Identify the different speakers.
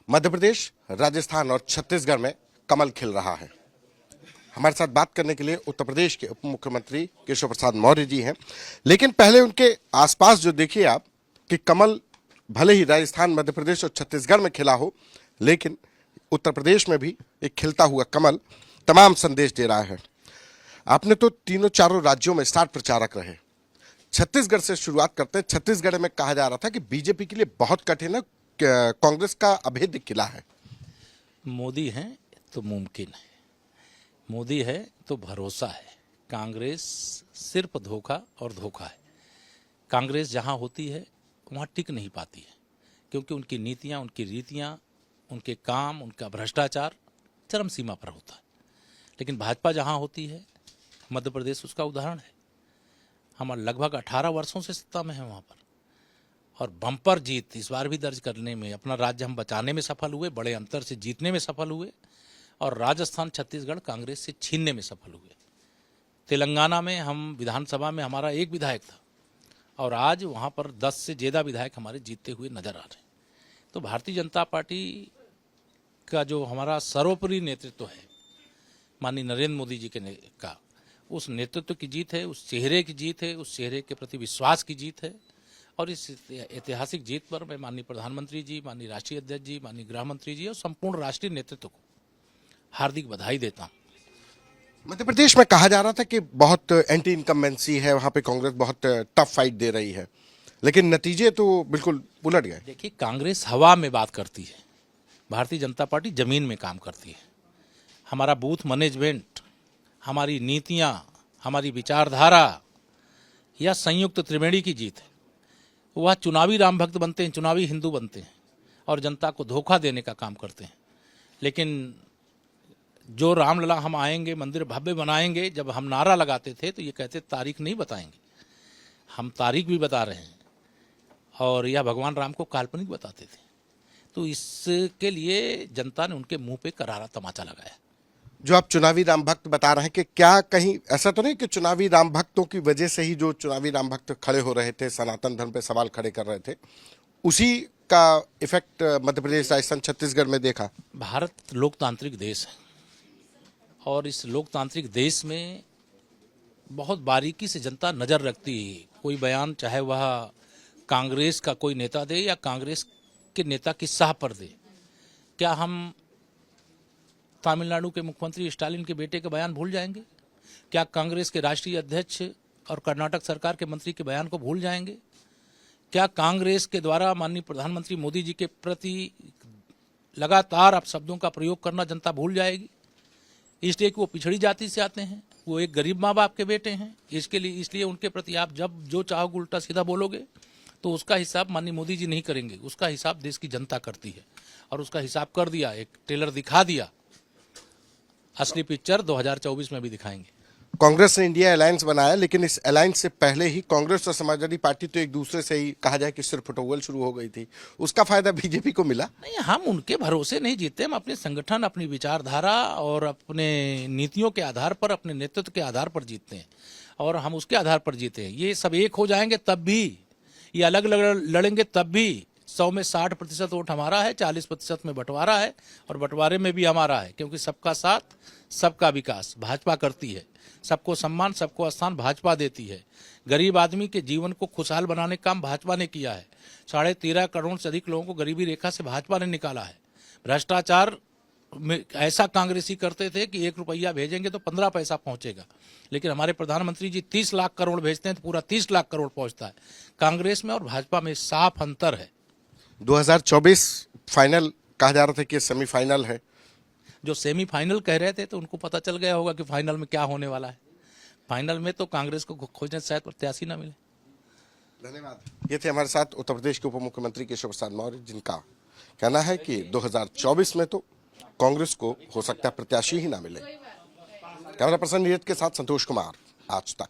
Speaker 1: मध्य प्रदेश, राजस्थान और छत्तीसगढ़ में कमल खिल रहा है। हमारे साथ बात करने के लिए उत्तर प्रदेश के उप मुख्यमंत्री केशव प्रसाद मौर्य जी हैं। लेकिन पहले उनके आसपास जो देखिए आप कि कमल भले ही राजस्थान, मध्य प्रदेश और छत्तीसगढ़ में खिला हो, लेकिन उत्तर प्रदेश में भी एक खिलता हुआ कमल तमाम संदेश दे रहा है। आपने तो तीनों चारों राज्यों में स्टार प्रचारक रहे। छत्तीसगढ़ से शुरुआत करते हैं। छत्तीसगढ़ में कहा जा रहा था कि बीजेपी के लिए बहुत कठिन है, कांग्रेस का अभेद्य किला है।
Speaker 2: मोदी है तो मुमकिन है, मोदी है तो भरोसा है। कांग्रेस सिर्फ धोखा और धोखा है। कांग्रेस जहां होती है वहां टिक नहीं पाती है, क्योंकि उनकी नीतियां, उनकी रीतियां, उनके काम, उनका भ्रष्टाचार चरम सीमा पर होता है। लेकिन भाजपा जहां होती है, मध्य प्रदेश उसका उदाहरण है। हम लगभग 18 वर्षों से सत्ता में हैं वहाँ पर, और बम्पर जीत इस बार भी दर्ज करने में, अपना राज्य हम बचाने में सफल हुए, बड़े अंतर से जीतने में सफल हुए, और राजस्थान, छत्तीसगढ़ कांग्रेस से छीनने में सफल हुए। तेलंगाना में हम विधानसभा में हमारा एक विधायक था, और आज वहाँ पर 10 से ज़्यादा विधायक हमारे जीतते हुए नजर आ रहे हैं। तो भारतीय जनता पार्टी का जो हमारा सर्वोपरि नेतृत्व है, माननीय नरेंद्र मोदी जी का, उस नेतृत्व की जीत है, उस चेहरे की जीत है, उस चेहरे के प्रति विश्वास की जीत है। और इस ऐतिहासिक जीत पर मैं माननीय प्रधानमंत्री जी, माननीय राष्ट्रीय अध्यक्ष जी, माननीय गृह मंत्री जी और संपूर्ण राष्ट्रीय नेतृत्व को हार्दिक बधाई देता हूँ।
Speaker 1: मध्य प्रदेश में कहा जा रहा था कि बहुत एंटी इनकम्बेंसी है, वहां पे कांग्रेस बहुत टफ फाइट दे रही है, लेकिन नतीजे तो बिल्कुल उलट गए।
Speaker 2: देखिए, कांग्रेस हवा में बात करती है, भारतीय जनता पार्टी जमीन में काम करती है। हमारा बूथ मैनेजमेंट, हमारी नीतियाँ, हमारी विचारधारा, यह संयुक्त त्रिवेणी की जीत है। वह चुनावी राम भक्त बनते हैं, चुनावी हिंदू बनते हैं और जनता को धोखा देने का काम करते हैं। लेकिन जो रामलला हम आएंगे, मंदिर भव्य बनाएंगे, जब हम नारा लगाते थे तो ये कहते तारीख नहीं बताएंगे। हम तारीख भी बता रहे हैं, और यह भगवान राम को काल्पनिक बताते थे। तो इसके लिए जनता ने उनके मुंह पे करारा तमाचा लगाया।
Speaker 1: जो आप चुनावी राम भक्त बता रहे हैं, कि क्या कहीं ऐसा तो नहीं कि चुनावी राम भक्तों की वजह से ही जो चुनावी राम भक्त खड़े हो रहे थे, सनातन धर्म पे सवाल खड़े कर रहे थे, उसी का इफेक्ट मध्य प्रदेश, राजस्थान, छत्तीसगढ़ में देखा?
Speaker 2: भारत लोकतांत्रिक देश है, और इस लोकतांत्रिक देश में बहुत बारीकी से जनता नज़र रखती है। कोई बयान चाहे वह कांग्रेस का कोई नेता दे या कांग्रेस के नेता की साह पर दे, क्या हम तमिलनाडु के मुख्यमंत्री स्टालिन के बेटे के बयान भूल जाएंगे? क्या कांग्रेस के राष्ट्रीय अध्यक्ष और कर्नाटक सरकार के मंत्री के बयान को भूल जाएंगे? क्या कांग्रेस के द्वारा माननीय प्रधानमंत्री मोदी जी के प्रति लगातार आप शब्दों का प्रयोग करना जनता भूल जाएगी? इसलिए कि वो पिछड़ी जाति से आते हैं, वो एक गरीब माँ बाप के बेटे हैं। इसलिए उनके प्रति आप जब जो चाहोगे उल्टा सीधा बोलोगे, तो उसका हिसाब माननीय मोदी जी नहीं करेंगे, उसका हिसाब देश की जनता करती है। और उसका हिसाब कर दिया, एक ट्रेलर दिखा दिया, असली पिक्चर 2024 में भी दिखाएंगे।
Speaker 1: कांग्रेस ने इंडिया अलायंस बनाया, लेकिन इस अलायंस से पहले ही कांग्रेस और समाजवादी पार्टी तो एक दूसरे से ही कहा जाए कि सिर्फ फुटबॉल शुरू हो गई थी। उसका फायदा बीजेपी को मिला?
Speaker 2: नहीं, हम उनके भरोसे नहीं जीते। हम अपने संगठन, अपनी विचारधारा और अपने नीतियों के आधार पर, अपने नेतृत्व के आधार पर जीतते हैं, और हम उसके आधार पर जीते हैं। ये सब एक हो जाएंगे तब भी, ये अलग लड़ेंगे तब भी 100 में 60% वोट हमारा है, 40% में बंटवारा है, और बंटवारे में भी हमारा है। क्योंकि सबका साथ, सबका विकास भाजपा करती है। सबको सम्मान, सबको स्थान भाजपा देती है। गरीब आदमी के जीवन को खुशहाल बनाने का काम भाजपा ने किया है। 13.5 करोड़ से अधिक लोगों को गरीबी रेखा से भाजपा ने निकाला है। भ्रष्टाचार में ऐसा कांग्रेसी करते थे कि 1 रुपया भेजेंगे तो 15 पैसा पहुंचेगा, लेकिन हमारे प्रधानमंत्री जी 30 लाख करोड़ भेजते हैं तो पूरा 30 लाख करोड़ पहुंचता है। कांग्रेस में और भाजपा में साफ अंतर है।
Speaker 1: 2024 फाइनल कहा जा रहा था कि सेमीफाइनल है।
Speaker 2: जो सेमीफाइनल कह रहे थे तो उनको पता चल गया होगा कि फाइनल में क्या होने वाला है। फाइनल में तो कांग्रेस को खोजने से शायद प्रत्याशी ना मिले।
Speaker 1: धन्यवाद। ये थे हमारे साथ उत्तर प्रदेश के उप मुख्यमंत्री केशव प्रसाद मौर्य, जिनका कहना है कि 2024 में तो कांग्रेस को हो सकता है प्रत्याशी ही ना मिले। कैमरा पर्सन नीरज के साथ संतोष कुमार, आज तक।